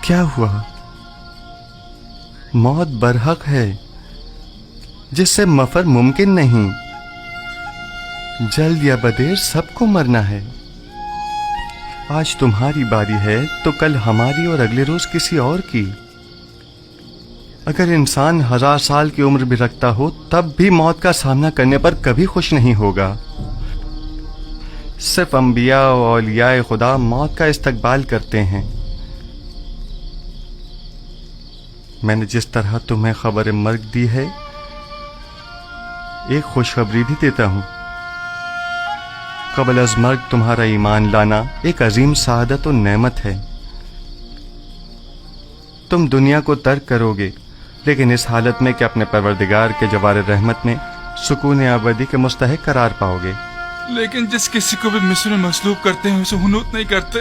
کیا ہوا؟ موت برحق ہے جس سے مفر ممکن نہیں. جلد یا بدیر سب کو مرنا ہے. آج تمہاری باری ہے تو کل ہماری اور اگلے روز کسی اور کی. اگر انسان 1000 سال کی عمر بھی رکھتا ہو تب بھی موت کا سامنا کرنے پر کبھی خوش نہیں ہوگا. صرف انبیاء و اولیاء خدا موت کا استقبال کرتے ہیں. میں نے جس طرح تمہیں خبر مرگ دی ہے ایک خوشخبری بھی دیتا ہوں. قبل از مرگ تمہارا ایمان لانا ایک عظیم سعادت و نعمت ہے. تم دنیا کو ترک کرو گے لیکن اس حالت میں کہ اپنے پروردگار کے جوار رحمت میں سکون ابدی کے مستحق قرار پاؤ گے. لیکن جس کسی کو بھی مصر میں مصلوب کرتے ہیں اسے حنوط نہیں کرتے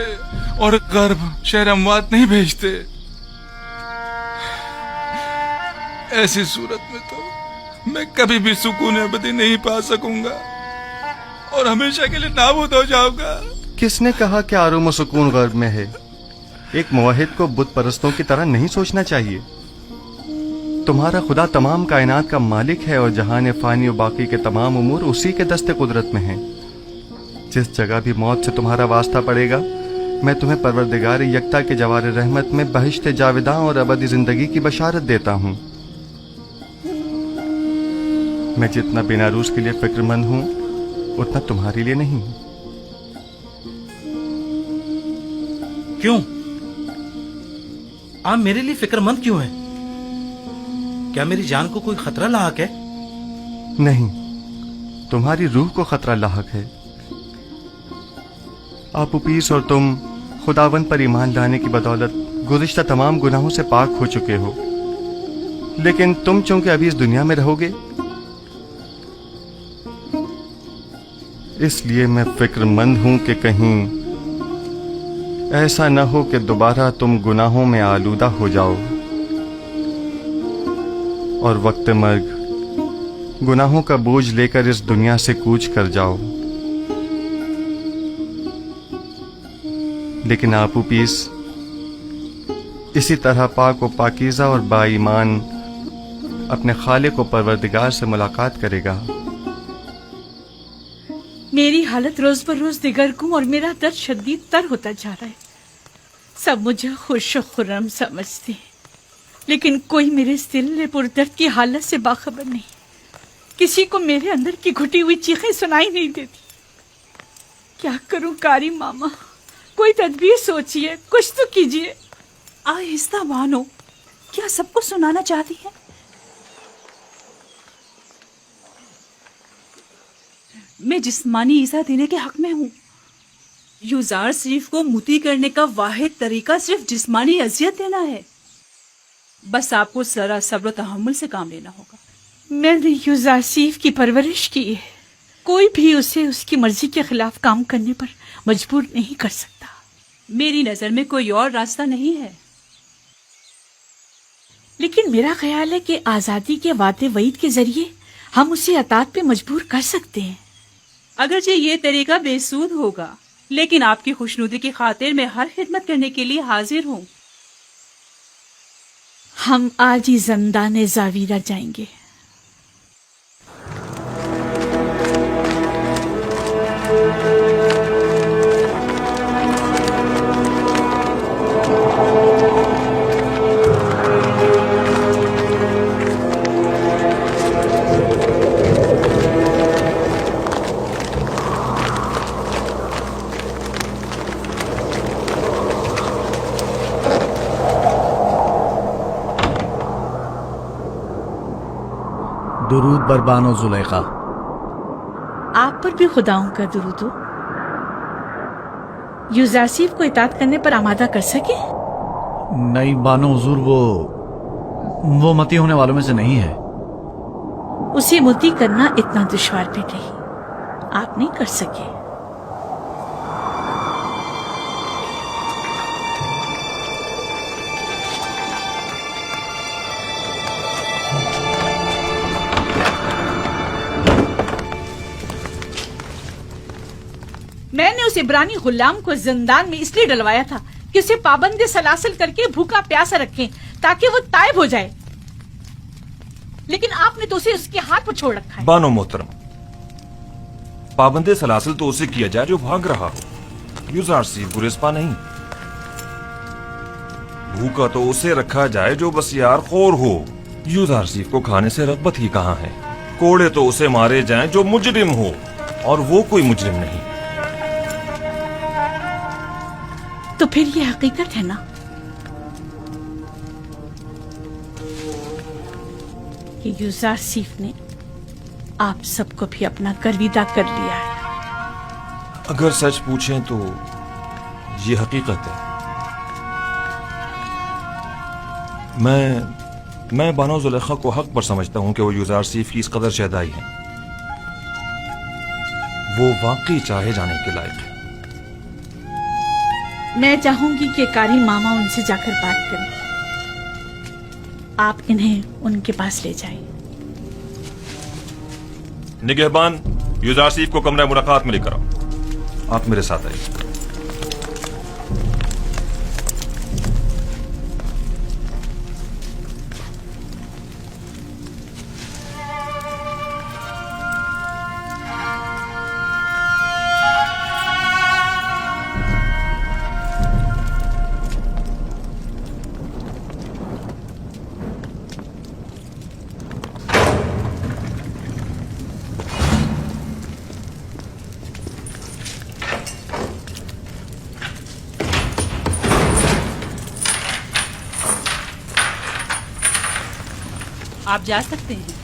اور غرب شہر اموات نہیں بھیجتے. ایسی صورت میں تو میں کبھی بھی سکون ابدی نہیں پا سکوں گا اور ہمیشہ کے لیے نابود ہو جاؤں گا. کس نے کہا کہ آرام و سکون غرب میں ہے؟ ایک موحد کو بت پرستوں کی طرح نہیں سوچنا چاہیے. تمہارا خدا تمام کائنات کا مالک ہے اور جہان فانی و باقی کے تمام امور اسی کے دست قدرت میں ہیں. جس جگہ بھی موت سے تمہارا واسطہ پڑے گا میں تمہیں پروردگار یکتا کے جوار رحمت میں بہشت جاوداں اور ابدی زندگی کی بشارت دیتا ہوں. میں جتنا بیناروس کے لیے فکر مند ہوں اتنا تمہارے لیے نہیں. کیوں؟ آپ میرے لیے فکر مند کیوں ہیں؟ کیا میری جان کو کوئی خطرہ لاحق ہے؟ نہیں، تمہاری روح کو خطرہ لاحق ہے. آپ پیس اور تم خداوند پر ایمان لانے کی بدولت گزشتہ تمام گناہوں سے پاک ہو چکے ہو. لیکن تم چونکہ ابھی اس دنیا میں رہو گے اس لیے میں فکر مند ہوں کہ کہیں ایسا نہ ہو کہ دوبارہ تم گناہوں میں آلودہ ہو جاؤ اور وقت مرگ گناہوں کا بوجھ لے کر اس دنیا سے کوچ کر جاؤ. لیکن آپو پیس اسی طرح پاک و پاکیزہ اور با ایمان اپنے خالق و پروردگار سے ملاقات کرے گا. میری حالت روز پر روز دگرگوں اور میرا درد شدید تر ہوتا جا رہا ہے. سب مجھے خوش و خرم سمجھتے ہیں لیکن کوئی میرے اس دل پردرد کی حالت سے باخبر نہیں. کسی کو میرے اندر کی گھٹی ہوئی چیخیں سنائی نہیں دیتی. کیا کروں کاری ماما؟ کوئی تدبیر سوچیے، کچھ تو کیجیے. آہستہ بانو، کیا سب کو سنانا چاہتی ہے؟ میں جسمانی ایذا دینے کے حق میں ہوں. یوزار شریف کو متی کرنے کا واحد طریقہ صرف جسمانی اذیت دینا ہے. بس آپ کو ذرا صبر و تحمل سے کام لینا ہوگا. میں نے یوزاسیف کی پرورش کی ہے. کوئی بھی اسے اس کی مرضی کے خلاف کام کرنے پر مجبور نہیں کر سکتا. میری نظر میں کوئی اور راستہ نہیں ہے. لیکن میرا خیال ہے کہ آزادی کے وعدے وعید کے ذریعے ہم اسے اطاعت پہ مجبور کر سکتے ہیں. اگرچہ یہ طریقہ بے سود ہوگا لیکن آپ کی خوشنودی کی خاطر میں ہر خدمت کرنے کے لیے حاضر ہوں. ہم آج ہی زندان زاویرہ جائیں گے. درود بر بانو زلیخا. آپ پر بھی خداؤں کا درود ہو. یوزاسیف کو اطاعت کرنے پر آمادہ کر سکے؟ نہیں بانو حضور، وہ متی ہونے والوں میں سے نہیں ہے. اسے متی کرنا اتنا دشوار بھی نہیں. آپ نہیں کر سکے. میں نے اس عبرانی غلام کو زندان میں اس لیے ڈلوایا تھا कि उसे पाबंद सलासल करके भूखा प्यासा रखें ताकि वो तायब हो जाए, लेकिन आपने तो उसे उसके हाथ पर छोड़ रखा है। बानो मोहतरम, पाबंदे सलासिल तो उसे किया जाए जो भाग रहा हो, यूजार सीफ गुरेस्पा नहीं। भूखा तो उसे रखा जाए जो बस यार खोर हो। यूजार सीफ को खाने से रगबत ही कहाँ है। कोड़े तो उसे मारे जाएं जो मुजरिम हो, और वो कोई मुजरिम नहीं। तो फिर ये हकीकत है ना कि यूजार सीफ ने आप सबको भी अपना गर्विदा कर लिया है। अगर सच पूछें तो ये हकीकत है। मैं बानो जुलेखा को हक पर समझता हूं कि वो यूजार सीफ की इस कदर शहदाई है। वो वाकई चाहे जाने के लायक है। मैं चाहूंगी कि कारी मामा उनसे जाकर बात करें। आप इन्हें उनके पास ले जाएं। निगहबान, यूजार सीफ को कमरा मुलाकात में लेकर आओ। आप मेरे साथ आइए। आप जा सकते हैं।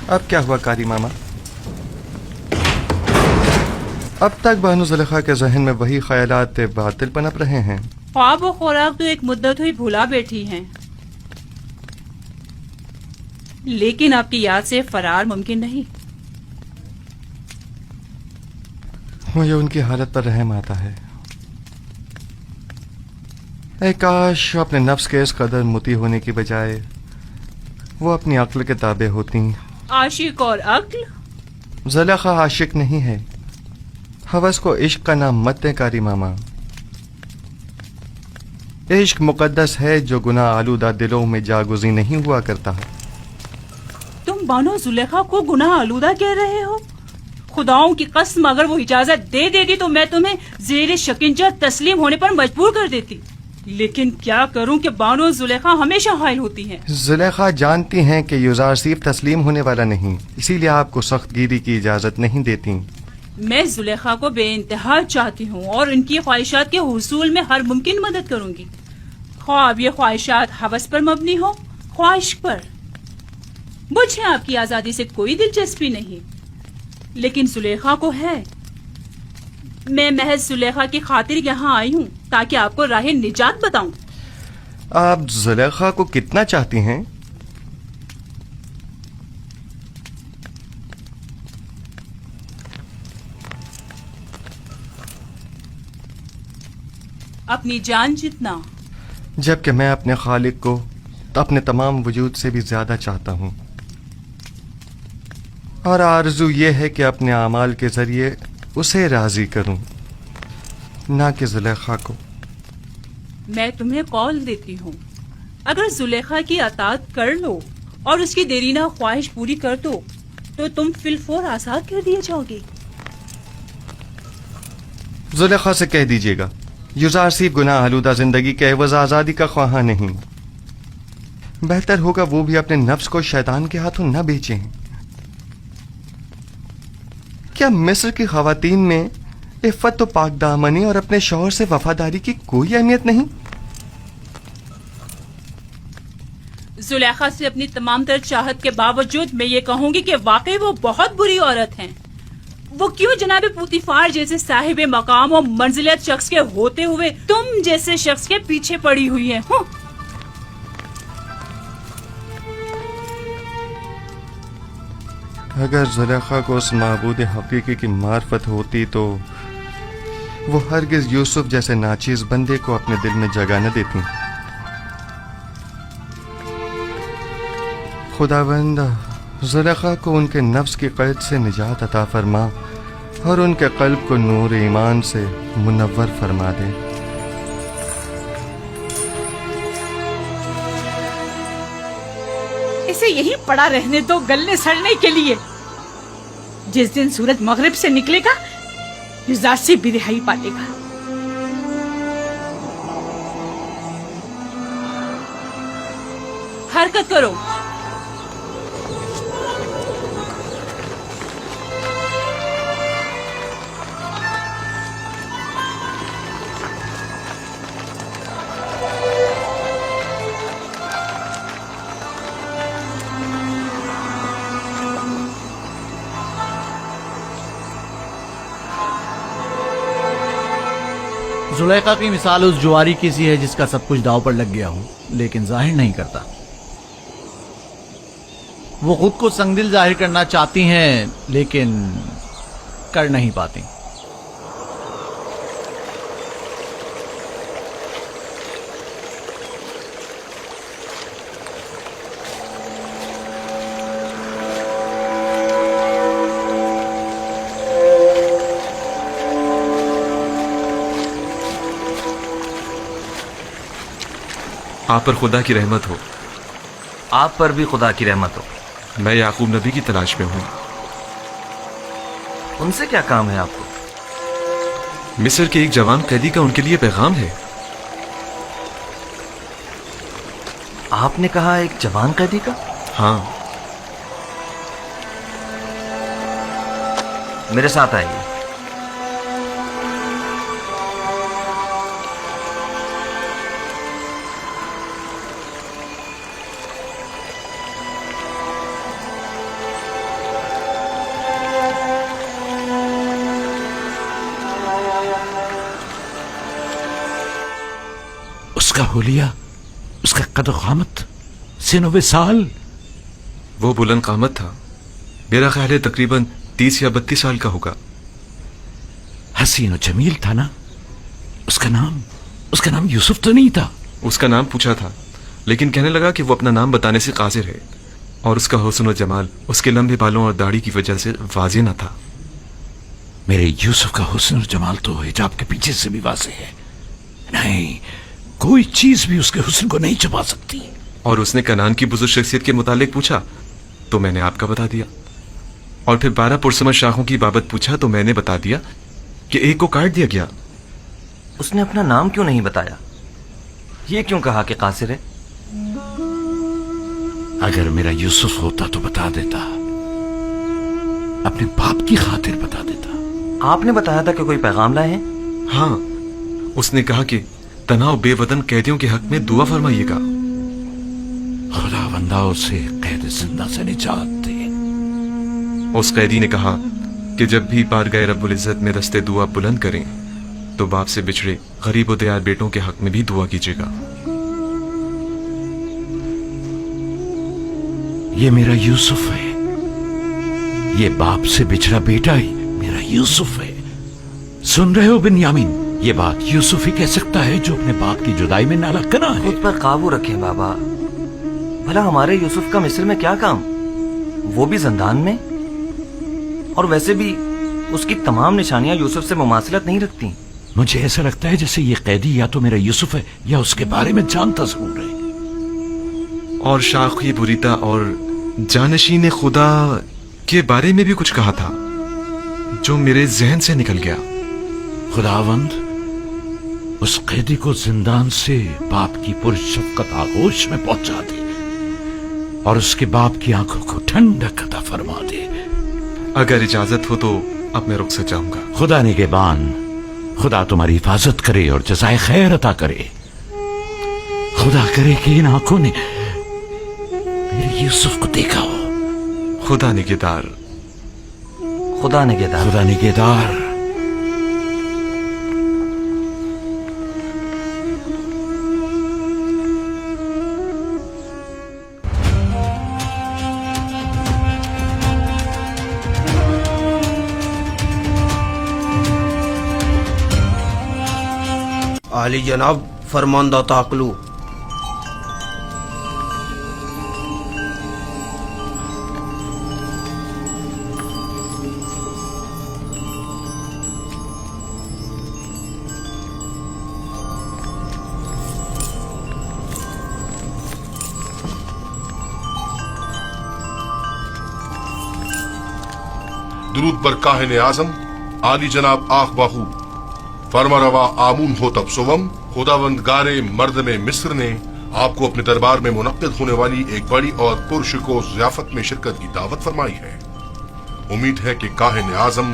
अब क्या हुआ कारी मामा? अब तक बानो जुलेखा के जहन में वही ख्यालात बातिल पनप रहे हैं। ख्वाब और खुराक तो एक मुद्दत हुई भुला बैठी हैं, लेकिन आपकी याद से फरार मुमकिन नहीं। मुझे उनकी हालत पर रहम आता है। काश अपने नफ्स के इस कदर मुती होने की बजाय वो अपनी अक्ल के ताबे होती। आशिक और अक्ल? जुलेखा आशिक नहीं है। हवस को इश्क का नाम मत दें कारी मामा। इश्क मुकद्दस है जो गुनाह आलूदा दिलों में जागुजी नहीं हुआ करता। तुम बानो जुलेखा को गुनाह आलूदा कह रहे हो? खुदाओं की कसम, अगर वो इजाजत दे देती तो मैं तुम्हें जेर शकिंजा तस्लीम होने पर मजबूर कर देती। लेकिन क्या करूं कि बानो जुलेखा हमेशा हायल होती हैं। जुलेखा जानती हैं कि यूजार सीफ तस्लीम होने वाला नहीं, इसीलिए आपको सख्त गिरी की इजाजत नहीं देती। मैं जुलेखा को बेइंतहा चाहती हूँ और इनकी ख्वाहिशात के हुसूल में हर मुमकिन मदद करूंगी, ख्वाब ये ख्वाहिशात हवस पर मबनी हो, ख्वाहिश पर। मुझे आपकी आजादी से कोई दिलचस्पी नहीं, लेकिन जुलेखा को है। मैं महज जुलेखा की खातिर यहाँ आई हूँ ताकि आपको राह निजात बताऊं। आप जुलेखा को कितना चाहती हैं? अपनी जान जितना। जबकि मैं अपने खालिक को अपने तमाम वजूद से भी ज्यादा चाहता हूँ, और आरज़ू ये है कि अपने आमाल के जरिए उसे राजी करूं, ना कि जुलेखा को। मैं तुम्हें कॉल देती हूँ, अगर जुलेखा की अतात कर लो और उसकी देरीना ख्वाहिश पूरी कर दो तो तुम फिलफोर आजाद कर दिए जाओगे। जुलेखा से कह दीजिएगा यूजार सीफ गुनाह आलूदा जिंदगी के एवज आजादी का ख्वाहा नहीं। बेहतर होगा वो भी अपने नफ्स को शैतान के हाथों न बेचें। क्या मिस्र की खवातीन में इफ़्फ़त तो पाकदामनी और अपने शौहर से वफादारी की कोई अहमियत नहीं? जुलेखा से अपनी तमाम तर चाहत के बावजूद मैं ये कहूंगी कि वाकई वो बहुत बुरी औरत हैं। वो क्यों जनाब पुतिफार जैसे साहिब मकाम और मंजिलियत शख्स के होते हुए तुम जैसे शख्स के पीछे पड़ी हुई है। अगर जुलेखा को उस माबूद हकीकी की मार्फत होती तो वो हरगिज यूसुफ जैसे नाचीज बंदे को अपने दिल में जगह न देती। खुदावंद زلیخا کو ان کے نفس کی قید سے نجات عطا فرما اور ان کے قلب کو نور ایمان سے منور فرما دے. اسے یہیں پڑا رہنے دو گلنے سڑنے کے لیے. جس دن سورج مغرب سے نکلے گا یزداد سے بھی رہائی پالے گا. حرکت کرو. زلیخا کی مثال اس جواری کی سی ہے جس کا سب کچھ داؤ پر لگ گیا ہو لیکن ظاہر نہیں کرتا. وہ خود کو سنگ دل ظاہر کرنا چاہتی ہیں لیکن کر نہیں پاتی. آپ پر خدا کی رحمت ہو. آپ پر بھی خدا کی رحمت ہو. میں یعقوب نبی کی تلاش میں ہوں. ان سے کیا کام ہے آپ کو؟ مصر کے ایک جوان قیدی کا ان کے لیے پیغام ہے. آپ نے کہا ایک جوان قیدی کا؟ ہاں. میرے ساتھ آئیے. اس کا حلیہ، اس کا قد و قامت، سن و وصال. وہ بلند قامت تھا. میرا خیال ہے تقریباً 30 یا 32 سال کا ہوگا. حسین و جمیل تھا نا. اس کا نام یوسف تو نہیں تھا؟ اس کا نام پوچھا تھا لیکن کہنے لگا کہ وہ اپنا نام بتانے سے قاصر ہے اور اس کا حسن و جمال اس کے لمبے بالوں اور داڑھی کی وجہ سے واضح نہ تھا. میرے یوسف کا حسن و جمال تو حجاب کے پیچھے سے بھی واضح ہے. نہیں، کوئی چیز بھی اس کے حسن کو نہیں چھپا سکتی. اور اس نے کنعان کی بزرگ شخصیت کے متعلق پوچھا تو میں نے آپ کا بتا دیا. اور پھر 12 پرسمر شاخوں کی بابت پوچھا تو میں نے بتا دیا کہ ایک کو کاٹ دیا گیا. اس نے اپنا نام کیوں نہیں بتایا؟ یہ کیوں کہا کہ قاصر ہے؟ اگر میرا یوسف ہوتا تو بتا دیتا، اپنے باپ کی خاطر بتا دیتا. آپ نے بتایا تھا کہ کوئی پیغام لائے ہیں؟ ہاں، اس نے کہا کہ تنہا بے وطن قیدیوں کے حق میں دعا فرمائیے گا. خدا بندہ اسے قید زندہ سے نجات دے. اس قیدی نے کہا کہ جب بھی بارگاہ رب العزت میں دستے دعا بلند کریں تو باپ سے بچھڑے غریب و دیار بیٹوں کے حق میں بھی دعا کیجیے گا. یہ میرا یوسف ہے. یہ باپ سے بچھڑا بیٹا ہی میرا یوسف ہے. سن رہے ہو بنیامین؟ یہ بات یوسف ہی کہہ سکتا ہے جو اپنے باپ کی جدائی میں نالا کنا ہے. خود پر قابو رکھیں بابا. بھلا ہمارے یوسف کا مصر میں کیا کام؟ وہ بھی زندان میں. اور ویسے بھی اس کی تمام نشانیاں یوسف سے مماثلت نہیں رکھتی. مجھے ایسا لگتا ہے جیسے یہ قیدی یا تو میرا یوسف ہے یا اس کے بارے میں جانتا ضرور ہے. اور شاخی بریتا اور جانشین خدا کے بارے میں بھی کچھ کہا تھا جو میرے ذہن سے نکل گیا. خداوند اس قیدی کو زندان سے باپ کی پرشفقت آغوش میں پہنچا دے اور اس کے باپ کی آنکھوں کو ٹھنڈک عطا فرما دے. اگر اجازت ہو تو اب میں رخصت جاؤں گا. خدا نگہبان. خدا تمہاری حفاظت کرے اور جزائے خیر عطا کرے. خدا کرے کہ ان آنکھوں نے میرے یوسف کو دیکھا ہو. خدا نگہدار. خدا نگہدار. خدا نگہدار. عالی جناب فرماندہ تاقلو. अकबर काहिन आजम आली जनाब आख बाहू फरमारवा आमून हो तब सुवम खुदावंद गारे मर्द में मिस्र ने आपको अपने दरबार में मुनक्किद होने वाली एक बड़ी और पुरशको ज़ियाफत में शिरकत की दावत फरमाई है। उम्मीद है कि काहिन आजम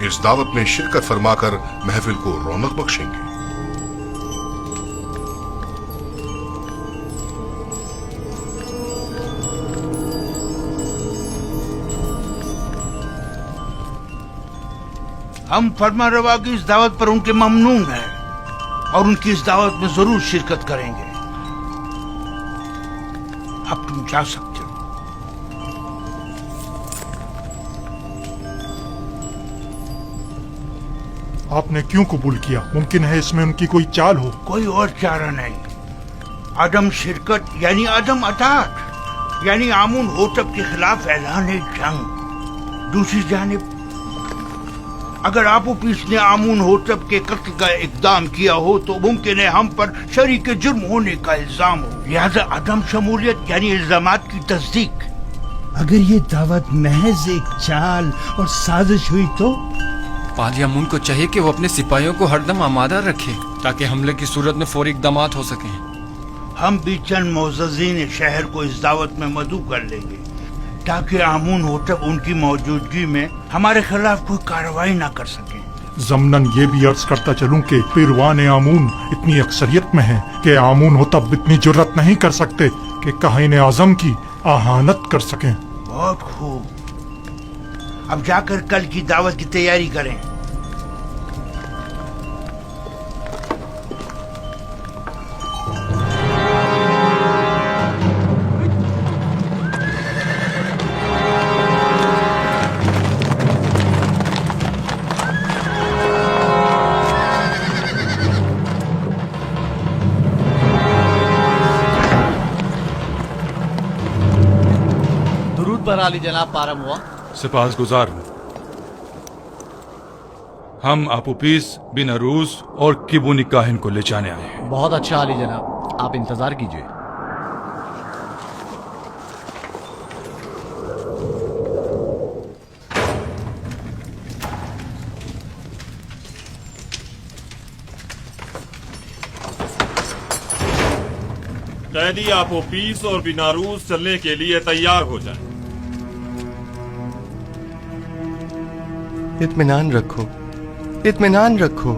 इस दावत में शिरकत फरमाकर महफिल को रौनक बख्शेंगे। हम फरमारवा की इस दावत पर उनके ममनून हैं और उनकी इस दावत में जरूर शिरकत करेंगे। अब तुम जा सकते हो। आपने क्यों कबूल किया? मुमकिन है इसमें उनकी कोई चाल हो। कोई और चारा नहीं। आदम शिरकत यानी आदम अतात यानी आमून होतब के खिलाफ ऐलान जंग। दूसरी जानिब अगर आपो पीस ने आमून होतब के कत्ल का इकदाम किया हो तो मुमकिन है हम पर शरीक जुर्म होने का इल्जाम हो। लिहाजा अदम शमूलियत यानी इल्जामात की तस्दीक। अगर ये दावत महज एक चाल और साजिश हुई तो पाली अमून को चाहिए कि वो अपने सिपाहियों को हरदम आमादा रखे ताकि हमले की सूरत में फौरी इकदामात हो सकें। हम भी चंद मोअज़्ज़ज़ीन शहर को इस दावत में मदऊ कर लेंगे ताकि आमून होतब उनकी मौजूदगी में हमारे खिलाफ कोई कार्रवाई ना कर सके। ज़मनन ये भी अर्ज करता चलूं कि पिरवान आमून इतनी अक्सरियत में है कि आमून होतब इतनी जुर्रत नहीं कर सकते कि काहिन आज़म की आहानत कर सकें। बहुत खूब। अब जाकर कल की दावत की तैयारी करें। अली जनाब पारम हुआ। सिपाहगुजार हूं। हम आपूपीस बिन अरूस और किबुनी काहिन को ले जाने आए हैं। बहुत अच्छा अली जनाब, आप इंतजार कीजिए। कैदी आपूपीस और बिनारूस चलने के लिए तैयार हो जाए। इत्मीनान रखो, इत्मीनान रखो।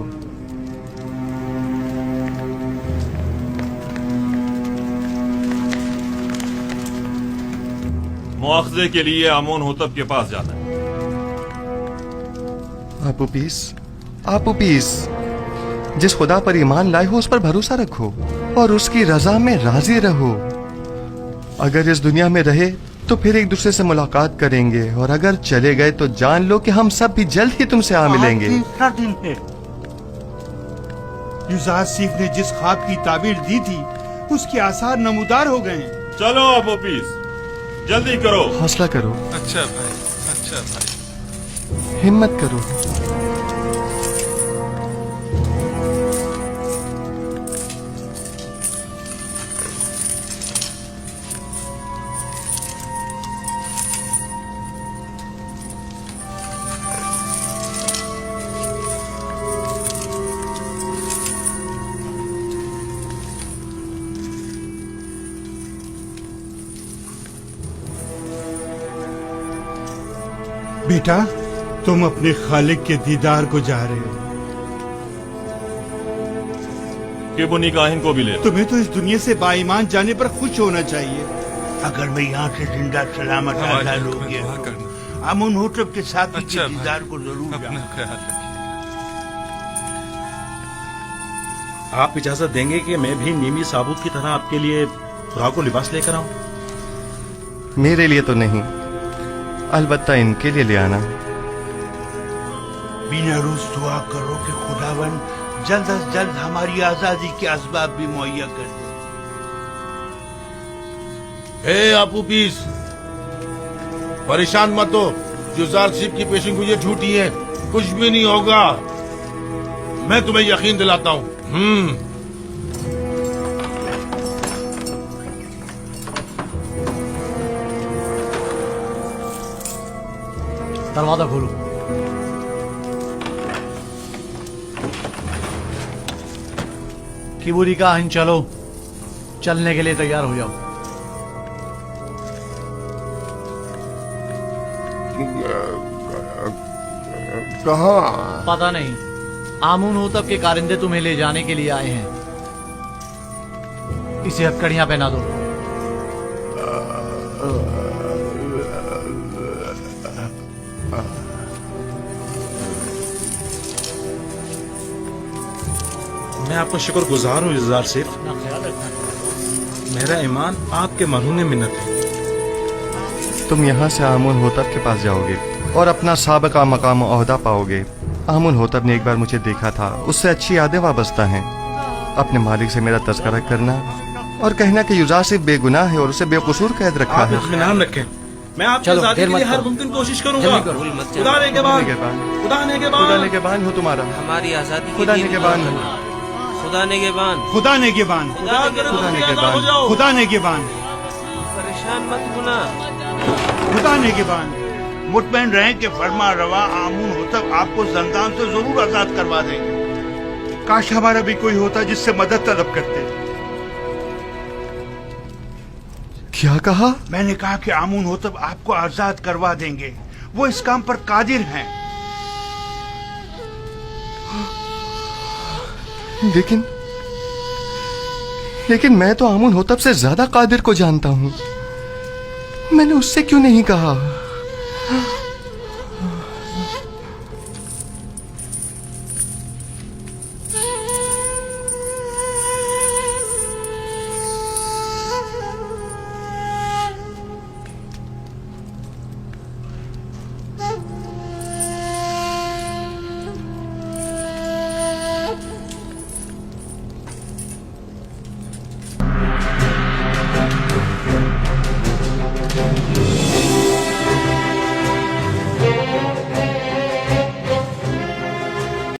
मुआखजे के लिए आमून होतब के पास जाना है। आपूपीस, आपूपीस, जिस खुदा पर ईमान लाए हो उस पर भरोसा रखो और उसकी रजा में राजी रहो। अगर इस दुनिया में रहे तो फिर एक दूसरे से मुलाकात करेंगे और अगर चले गए तो जान लो कि हम सब भी जल्द ही तुमसे आ मिलेंगे। तीसरा दिन है। युज़ारसीफ ने जिस ख्वाब की ताबीर दी थी उसके आसार नमूदार हो गए। चलो आपूपीस, जल्दी करो। हौसला करो। अच्छा भाई, अच्छा भाई। हिम्मत करो। बेटा, तुम अपने खालिक के दीदार को जा रहे हो। किबुनी काहिन को भी ले। तुम्हें तो इस दुनिया से बाईमान जाने पर खुश होना चाहिए। अगर मैं यहाँ से जिंदा सलामत आजाद हो गया आमून होतब के साथ के दीदार को जरूर अपना ख्याल रखिए। आप इजाजत देंगे कि मैं भी नीमी साबुत की तरह आपके लिए खुराक और लिबास लेकर आऊं? मेरे लिए तो नहीं, अलबत्ता इनके लिए ले आना। बिना रूस दुआ करो कि खुदावन जल्द अज जल्द हमारी आजादी के असबाब भी मुहैया कर दे। ए आपूपीस, परेशान मत हो। युज़ारसीफ की पेशिंगोइयां झूठी हैं, कुछ भी नहीं होगा। मैं तुम्हें यकीन दिलाता हूँ। दरवाजा खोलो। किबूरी का हिन चलो, चलने के लिए तैयार हो जाओ। कहाँ? पता नहीं, आमून होतब के कारिंदे तुम्हें ले जाने के लिए आए हैं। इसे हथकड़ियां पहना दो। मैं आपका शुक्रगुजार हूँ युजार सिर्फ। अपना ख्याल रखना। मेरा ईमान आपके मरहून मिन्नत है। तुम यहाँ से आमुन होतब के पास जाओगे और अपना साबका मकाम ओहदा पाओगे। आमुन होतब ने एक बार मुझे देखा था, उससे अच्छी यादें वाबस्ता हैं। अपने मालिक से मेरा तज़किरा करना और कहना कि युजार सिर्फ बेगुनाह है और उसे बेकसूर कैद रखा आप है। इत्मीनान रखें। मैं आपकी आजादी के लिए हर मुमकिन कोशिश करूंगा। खुदा ने के बाद हो तुम्हारा। हमारी आजादी खुदा ने के बाद खुदा ने गेबान खुदा ने गेबान परेशान मत होना। खुदा ने गेबान मुतमईन रहें कि फरमा रवा आमून होतब आपको जंदान से जरूर आजाद करवा देंगे। काश हमारा भी कोई होता जिससे मदद तलब करते। क्या कहा? मैंने कहा कि आमून होतब आपको आजाद करवा देंगे, वो इस काम पर कादिर हैं। लेकिन मैं तो आमुन होतब से ज्यादा कादिर को जानता हूं। मैंने उससे क्यों नहीं कहा?